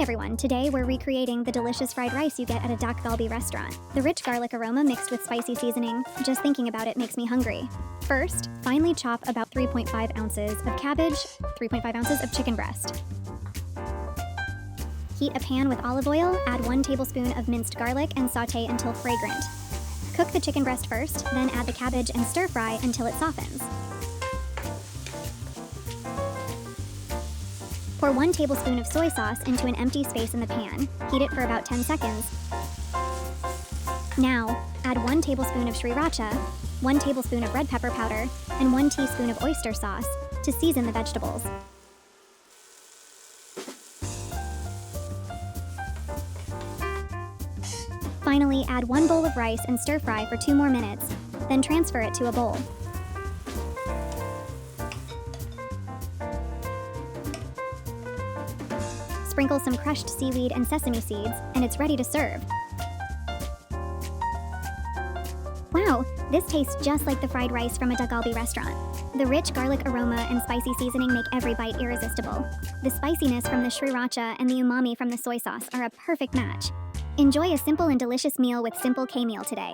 Hi everyone, today we're recreating the delicious fried rice you get at a Dakgalbi restaurant. The rich garlic aroma mixed with spicy seasoning, just thinking about it makes me hungry. First, finely chop about 3.5 ounces of cabbage, 3.5 ounces of chicken breast. Heat a pan with olive oil, add 1 tablespoon of minced garlic and saute until fragrant. Cook the chicken breast first, then add the cabbage and stir fry until it softens. Pour 1 tablespoon of soy sauce into an empty space in the pan. Heat it for about 10 seconds. Now, add 1 tablespoon of Sriracha, 1 tablespoon of red pepper powder, and 1 teaspoon of oyster sauce to season the vegetables. Finally, add 1 bowl of rice and stir fry for 2 more minutes, then transfer it to a bowl. Sprinkle some crushed seaweed and sesame seeds, and it's ready to serve. Wow, this tastes just like the fried rice from a Dakgalbi restaurant. The rich garlic aroma and spicy seasoning make every bite irresistible. The spiciness from the Sriracha and the umami from the soy sauce are a perfect match. Enjoy a simple and delicious meal with Simple K-meal today.